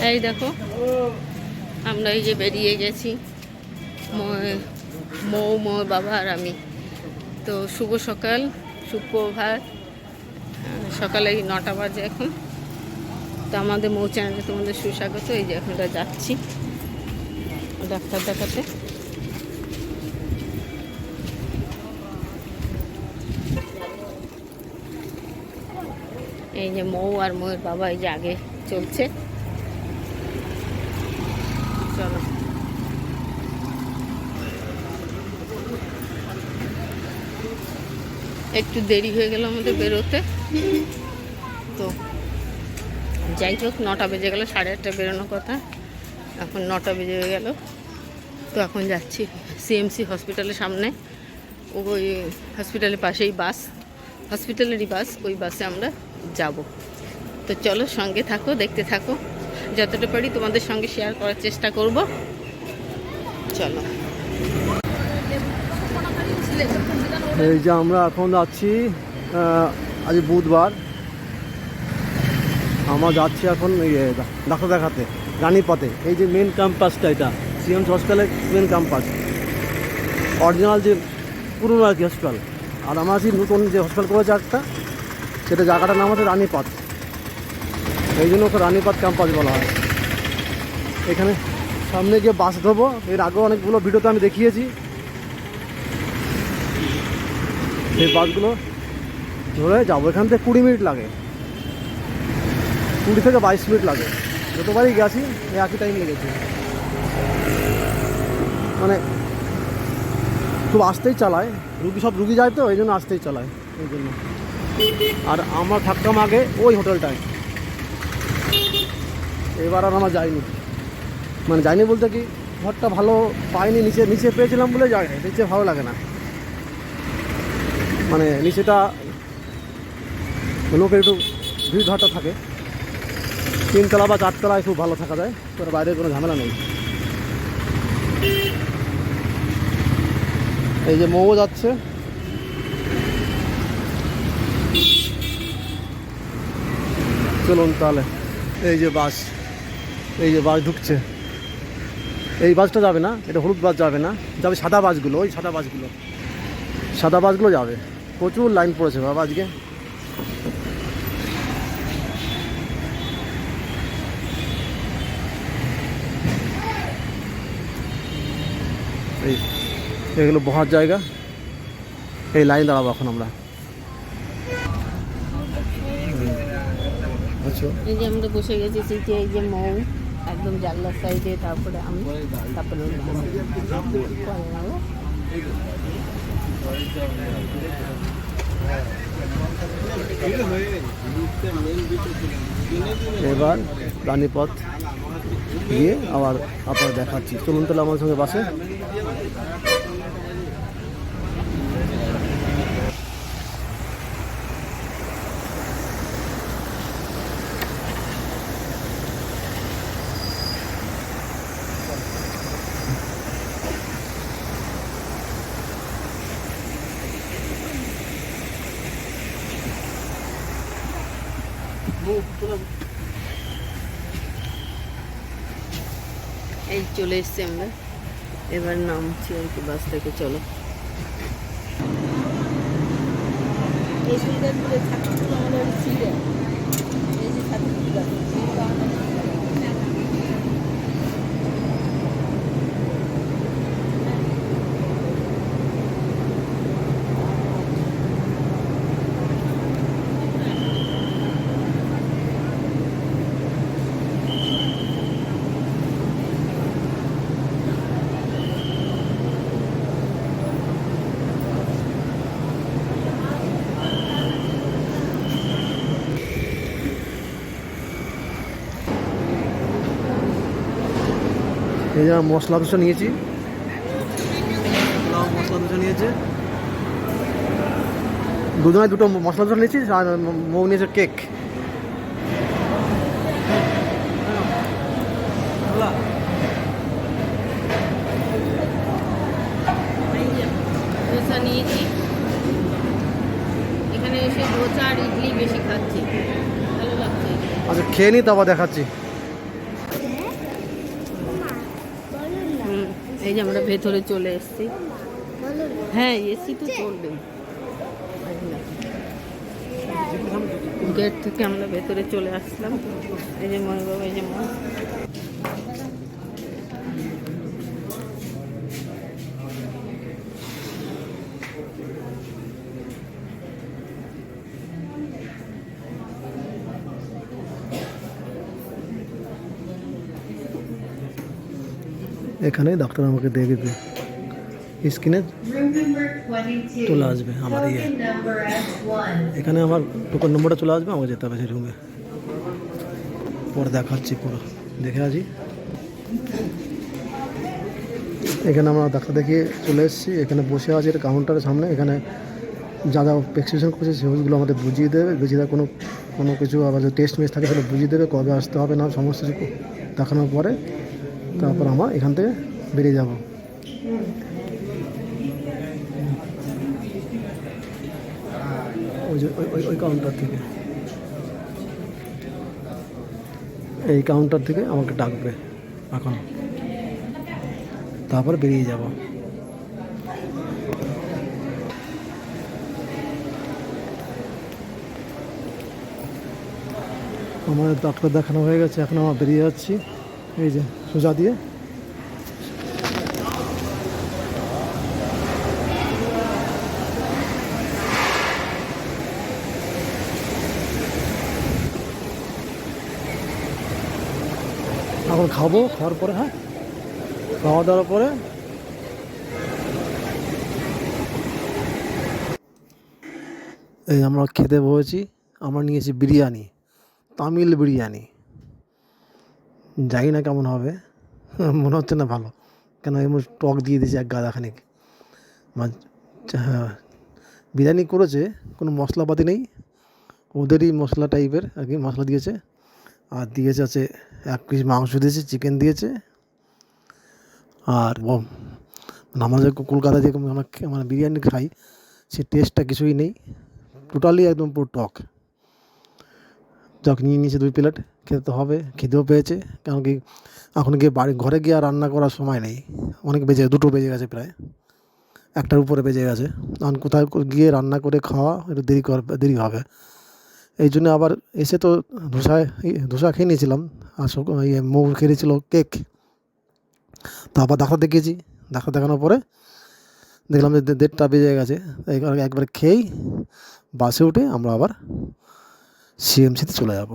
এই দেখো আমরা এই যে বেরিয়ে গেছি, মৌ বাবা আর আমি। তো শুভ সকাল, সুপ্রভাত। সকালে 9টা বাজে এখন। তো আমাদের মৌ চ্যানেলে তোমাদের সুস্বাগত। এই যে এখন যাচ্ছি ডাক্তার দেখাতে। এই যে মৌ আর মৌয়ের বাবা এই যে আগে চলছে। চলো একটু দেরি হয়ে গেল আমাদের বেরোতে। তো যাই হোক 9টা বেজে গেল, 8:30 বেরোনোর কথা, এখন 9টা বেজে গেল। তো এখন যাচ্ছি সিএমসি হসপিটালের সামনে। ওই হসপিটালের পাশেই বাস, হসপিটালেরই বাস, ওই বাসে আমরা যাব। তো চলো সঙ্গে থাকো, দেখতে থাকো, যতটা পারি তোমাদের সঙ্গে শেয়ার করার চেষ্টা করব। চলো। এই যে আমরা এখন যাচ্ছি, আজ বুধবার, আমরা যাচ্ছি এখন ডাক্তার দেখাতে রানীপথে। এই যে মেন ক্যাম্পাসটা, এটা সিএমসি হসপিটালের মেন ক্যাম্পাস, অরিজিনাল যে পুরনো আর কি হসপিটাল। আর আমরা আছি নতুন যে হসপিটাল করেছে একটা, সেটা জায়গাটার নাম হচ্ছে রানীপথ, এই জন্য ওকে রানীপথ ক্যাম্পাস বলা হয়। এখানে সামনে গিয়ে বাস ধরবো, এর আগেও অনেকগুলো ভিডিওতে আমি দেখিয়েছি। সেই বাসগুলো ধরে যাবো, এখান থেকে 20 মিনিট লাগে, 20 থেকে 22 মিনিট লাগে। যতবারই গেছি এই একই টাইম লেগেছে, মানে খুব আসতেই চালায়, সব রুগী যায় তো এই জন্য আসতেই চালায় এই জন্য। আর আমরা থাকতাম আগে ওই হোটেলটায়, এবার আর আমরা যাইনি, মানে যাইনি বলতে কি ঘরটা ভালো পাইনি, নিচে পেয়েছিলাম বলে যাইনি, নিচে ভালো লাগে না, মানে নিচেটা লোকের একটু ভিড়ভাড়টা থাকে, 3তলা বা 4তলায় খুব ভালো থাকা যায়, তোর বাইরে কোনো ঝামেলা নেই। এই যে মৌ যাচ্ছে, চলুন তাহলে। এই যে বাস, এই যে বাস ঢুকছে, এই বাসটা যাবে না, এটা হলুদ বাস যাবে না, যাবে সাদা বাসগুলো, ওই সাদা বাসগুলো যাবে। প্রচুর লাইন পড়েছে বাবা আজকে। এগুলো বহার জায়গা, এই লাইন দাঁড়াবো এখন আমরা। আচ্ছা, এই যে আমরা বসে গেছি সিটে, এই যে মৌ একদম জানলার সাইডে, তারপরে আমি, তারপরে এবার রানীপথ গিয়ে আবার আপনার দেখাচ্ছি। চলুন তাহলে আমার সঙ্গে বাসে। এই চলে এসছি আমরা, এবার নামছি আর কি বাস থেকে। চলো। এই সুবিধাগুলো থাকতে আমাদের ছিলেন, এই যে ছাত্রীরা এই যে মশলা ধোসা নিয়েছি, দুজনে দুটো মশলা ধোসা নিয়েছি, আর মৌ নিয়েছে কেক। ধোসা নিয়েছি, এখানে এসে ধোসা আর ইডলি বেশি খাচ্ছি, ভালো লাগছে। আচ্ছা খেয়ে নিই, তারপর দেখাচ্ছি। এই যে আমরা ভেতরে চলে এসেছি। হ্যাঁ এসি তো চলবেই। গেট থেকে আমরা ভেতরে চলে আসলাম। এই যে মনে বাবা, এই যে মা। এখানে ডাক্তার আমাকে দেখবে, স্ক্রিনে চলে আসবে আমার এখানে আমার টোকন নম্বরটা চলে আসবে, আমাকে যেতে হবে সেই রুমে। পরে দেখাচ্ছি, পুরো দেখে আছি। এখানে আমরা ডাক্তার দেখিয়ে চলে এসেছি। এখানে বসে আছে এটা কাউন্টারের সামনে। এখানে যা যা প্রেসক্রিপশন করছে সেগুলো আমাদের বুঝিয়ে দেবে। বুঝিয়ে দেওয়া কোনো কিছু আবার যে টেস্ট মেস্ট থাকে সেটা বুঝিয়ে দেবে, কবে আসতে হবে না সমস্ত কিছু দেখানোর পরে তারপর আমরা এখান থেকে বেরিয়ে যাব। ওই যে ওই কাউন্টার থেকে, এই কাউন্টার থেকে আমাকে ডাকবে এখন, তারপর বেরিয়ে যাব। আমার ডাক্তার দেখানো হয়ে গেছে, এখন আমরা বেরিয়ে যাচ্ছি। এই যে সোজা দিয়ে এখন খাবো। খাওয়ার পরে, হ্যাঁ খাওয়া দাওয়ার পরে এই আমরা খেতে বসেছি। আমরা নিয়েছি বিরিয়ানি, তামিল বিরিয়ানি। জানি না কেমন হবে, মনে হচ্ছে না ভালো, কেন এমন টক দিয়ে দিয়েছে এক গাদা খানিক। হ্যাঁ বিরিয়ানি করেছে, কোনো মশলাপাতি নেই, ওদেরই মশলা টাইপের আর কি মশলা দিয়েছে। আর দিয়েছে আছে 1 পিস মাংস দিয়েছে, চিকেন দিয়েছে। আর আমরা যে কলকাতায় যে আমরা বিরিয়ানি খাই সে টেস্টটা কিছুই নেই, টোটালি একদম পুরো টক। যাক নিয়ে নিয়েছে 2 প্লেট, খেতে তো হবে, খিদেও পেয়েছে। কারণ কি এখন গিয়ে ঘরে গিয়ে আর রান্না করার সময় নেই, অনেক বেজে 2টো বেজে গেছে, প্রায় 1টার উপরে বেজে গেছে। এখন কোথায় গিয়ে রান্না করে খাওয়া একটু দেরি হবে। এই জন্য আবার এসে তো ধোসা খেয়ে নিয়েছিলাম, আর মৌ খেয়েছিল কেক। তারপর ডাক্তার দেখিয়েছি, ডাক্তার দেখানোর পরে দেখলাম যে 1:30টা বেজে গেছে। একবার খেয়েই বাসে উঠে আমরা আবার সিএমসিতে চলে যাব।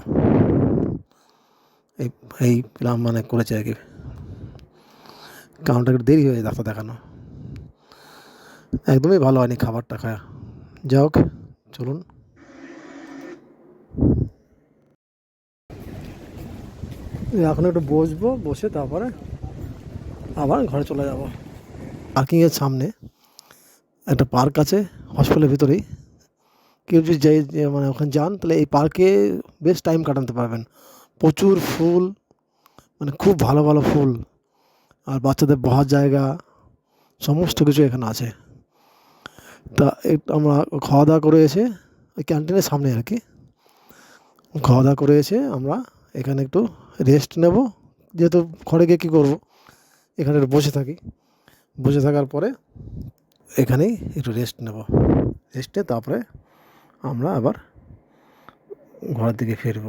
এই প্ল্যান মানে করেছে আর কি, কারণটা একটু দেরি হয়েছে ডাক্তার দেখানো। একদমই ভালো হয়নি খাবারটা খাওয়া। যাই হোক চলুন। এখন একটু বসবো, বসে তারপরে আবার ঘরে চলে যাব। পার্কিংয়ের সামনে একটা পার্ক আছে হসপিটালের ভিতরেই। কেউ যদি যাই মানে ওখানে যান তাহলে এই পার্কে বেশ টাইম কাটাতে পারবেন। প্রচুর ফুল, মানে খুব ভালো ভালো ফুল, আর বাচ্চাদের বসার জায়গা, সমস্ত কিছু এখানে আছে। তা আমরা খাওয়া দাওয়া করে এসে ওই ক্যান্টিনের সামনে আর কি খাওয়া দাওয়া করে এসে আমরা এখানে একটু রেস্ট নেব। যেহেতু ঘরে গিয়ে কী করবো, এখানে একটু বসে থাকি। বসে থাকার পরে এখানেই একটু রেস্ট নেব। রেস্টে তারপরে আমরা আবার ঘরের দিকে ফিরব।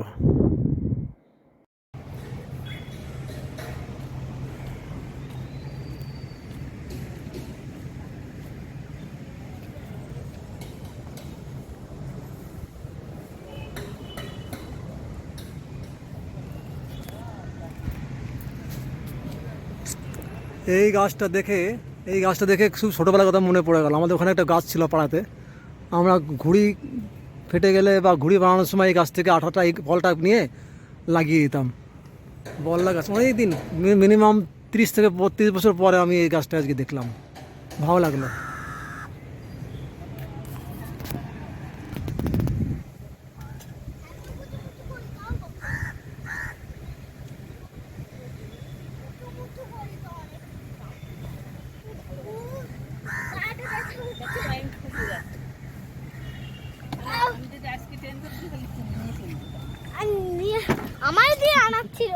এই গাছটা দেখে খুব ছোটোবেলার কথা মনে পড়ে গেল। আমাদের ওখানে একটা গাছ ছিল পাড়াতে, আমরা ঘুড়ি ফেটে গেলে বা ঘুড়ি বানানোর সময় এই গাছ থেকে আঠাটা এই বলটা নিয়ে লাগিয়ে দিতাম। বল গাছ অনেক দিন, মিনিমাম 30 থেকে 32 বছর পরে আমি এই গাছটা আজকে দেখলাম, ভালো লাগলো। আমার দিয়ে আনাচ্ছিল।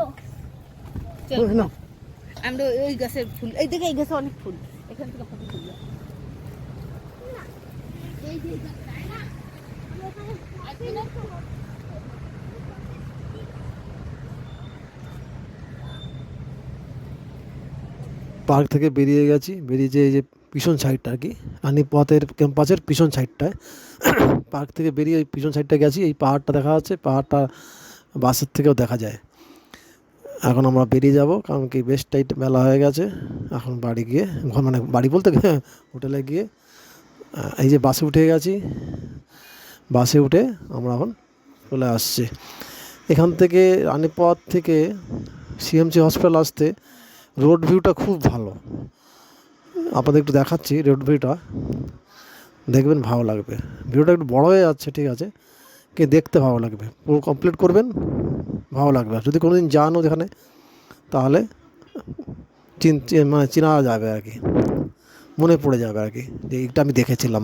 আমরা ওই গাছের ফুল, এই দেখে এই গাছে অনেক ফুল, এখান থেকে ফটো তুলবো। পার্ক থেকে বেরিয়ে গেছি, বেরিয়ে যে এই যে পিছন সাইডটা আর কি, রানীপথের ক্যাম্পাসের পিছন সাইডটায় পার্ক থেকে বেরিয়ে ওই পিছন সাইডটা গেছি। এই পাহাড়টা দেখা যাচ্ছে, পাহাড়টা বাসের থেকেও দেখা যায়। এখন আমরা বেরিয়ে যাব, কারণ কি বেশ টাইট বেলা হয়ে গেছে। এখন বাড়ি গিয়ে মানে বাড়ি বলতে হোটেলে গিয়ে এই যে বাসে উঠে গেছি, বাসে উঠে আমরা এখন চলে আসছি। এখান থেকে রানীপথ থেকে সিএমসি হসপিটাল আসতে রোড ভিউটা খুব ভালো, আপনাদের একটু দেখাচ্ছি রোড ভিউটা, দেখবেন ভালো লাগবে। ভিডিওটা একটু বড় হয়ে যাচ্ছে, ঠিক আছে, কে দেখতে ভালো লাগবে, পুরো কমপ্লিট করবেন, ভালো লাগবে। যদি কোনো দিন যান ওখানে তাহলে মানে চেনা যাবে আর কি, মনে পড়ে যাবে আর কি যে এইটা আমি দেখেছিলাম।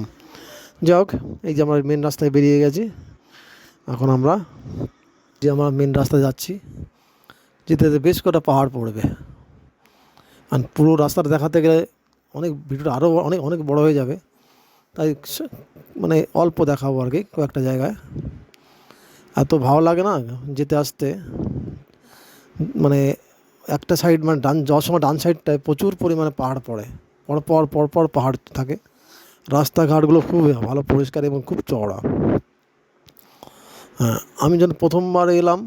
যাই হোক, এই যে আমরা মেন রাস্তায় বেরিয়ে গেছি। এখন আমরা মেন রাস্তায় যাচ্ছি, যেতে যেতে বেশ কটা পাহাড় পড়বে। আর পুরো রাস্তাটা দেখাতে গেলে অনেক ভিডিওটা আরও অনেক অনেক বড় হয়ে যাবে, তাই মানে অল্প দেখাবো আর কি কয়েকটা জায়গায়। এত ভালো লাগে না যেতে আসতে, মানে একটা সাইড মানে যাওয়ার সময় ডান সাইডটায় প্রচুর পরিমাণে পাহাড় পড়ে, পর পাহাড় থাকে। রাস্তাঘাটগুলো খুব ভালো পরিষ্কার এবং খুব চওড়া। হ্যাঁ, আমি যখন প্রথমবার এলাম,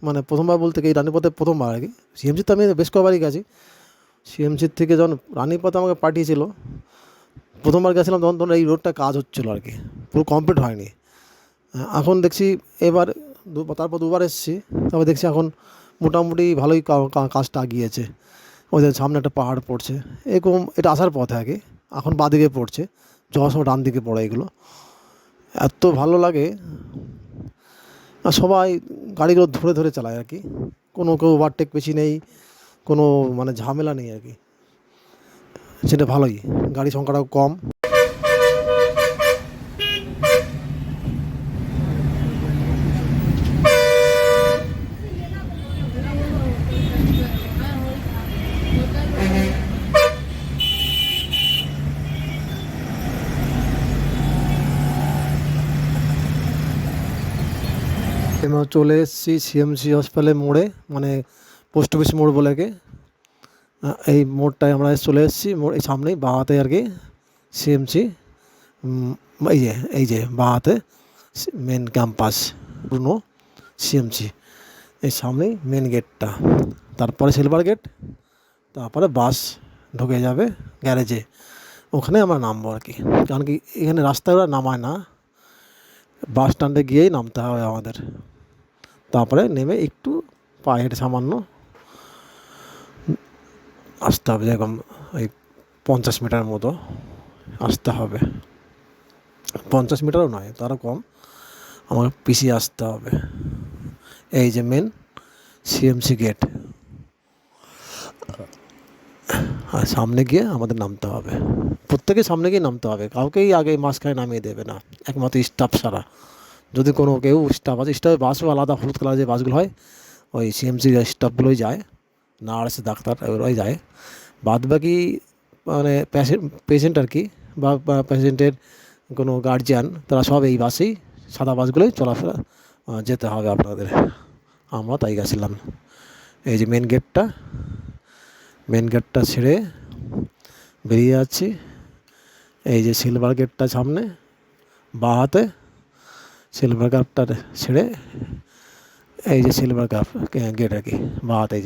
মানে প্রথমবার বলতে কি রানীপথে প্রথমবার আর কি, সিএমসিতে আমি বেশ কয়েকবারই গেছি। সিএমসির থেকে যখন রানীপথে আমাকে পাঠিয়েছিল, প্রথমবার গেছিলাম তখন এই রোডটা কাজ হচ্ছিলো আর কি, পুরো কমপ্লিট হয়নি। এখন দেখছি এবার তারপর দুবার এসেছি, তবে দেখছি এখন মোটামুটি ভালোই কাজটা গিয়েছে। ওদের সামনে একটা পাহাড় পড়ছে, এরকম এটা আসার পথে আগে, এখন বাঁদিকে পড়ছে, যাওয়ার সময় ডান দিকে পড়ে। এগুলো এত ভালো লাগে, আর সবাই গাড়িগুলো ধরে ধরে চালায় আর কি, কেউ ওভারটেক বেশি নেই, কোনো মানে ঝামেলা নেই আর কি, সেটা ভালোই, গাড়ি সংখ্যাটাও কম। আমরা চলে এসেছি সিএমসি হসপিটালের মোড়ে, মানে পোস্ট অফিস মোড় বলে কি, এই মোড়টায় আমরা চলে এসেছি। মোড় এই সামনেই বাঁ হাতে আর কি সিএমসি, এই যে বাঁ হাতে মেন ক্যাম্পাস পুরনো সিএমসি, এই সামনেই মেন গেটটা, তারপরে সিলভার গেট, তারপরে বাস ঢুকে যাবে গ্যারেজে, ওখানে আমরা নামবো আর কি। কারণ কি এখানে রাস্তায় নামায় না, বাস স্ট্যান্ডে গিয়েই নামতে হবে আমাদের, তারপরে নেমে একটু পায়ে হেঁটে সামান্য আসতে হবে, যেরকম এই 50 মিটার মতো আসতে হবে, 50 মিটারও নয়, তারও কম, আমাকে পিছিয়ে আসতে হবে। এই যে মেন সিএমসি গেট, আর সামনে গিয়ে আমাদের নামতে হবে, প্রত্যেকে সামনে গিয়ে নামতে হবে, কাউকেই আগে মাঝখানে নামিয়ে দেবে না, একমাত্র স্টাফ ছাড়া। যদি কোনো কেউ স্টাফ আছে, স্টাফের বাসও আলাদা, হলুদ কালার যে বাসগুলো হয় ওই সিএমসি স্টাফগুলোই যায়, নার্স ডাক্তার ওরাই যায়, বাদ বাকি মানে পেশেন্ট আর কি, বা পেশেন্টের কোনো গার্জিয়ান, তারা সব এই বাসেই, সাদা বাসগুলোই চলাফেরা যেতে হবে আপনাদের। আমরা তাই গেছিলাম। এই যে মেন গেটটা ছেড়ে বেরিয়ে যাচ্ছি, এই যে সিলভার গেটটা সামনে বাঁ হাতে, সিলভার গেটটা ছেড়ে এই যে সিলভার গেট আর কি বাঁ হাতে,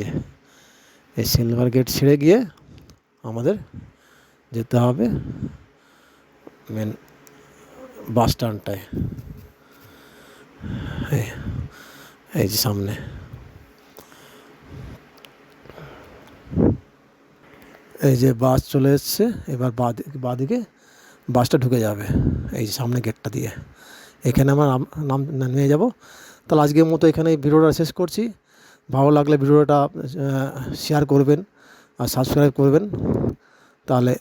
এই সিলভার গেট ছেড়ে গিয়ে আমাদের যেতে হবে মেন বাস স্ট্যান্ডটায়। এই যে সামনে এই যে বাস চলে এসছে, এবার বাঁদিকে বাসটা ঢুকে যাবে এই যে সামনে গেটটা দিয়ে, এখানে আমরা নিয়ে যাব। তাহলে আজকের মতো এখানে ভিডিওটা শেষ করছি। ভালো লাগলে ভিডিওটা শেয়ার করবেন আর সাবস্ক্রাইব করবেন। তাহলে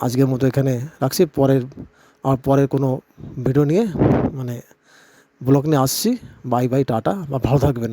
আজকের মতো এখানে রাখছি, পরের কোনো ভিডিও নিয়ে মানে ব্লগ নিয়ে আসছি। বাই বাই, টাটা, বা ভালো থাকবেন।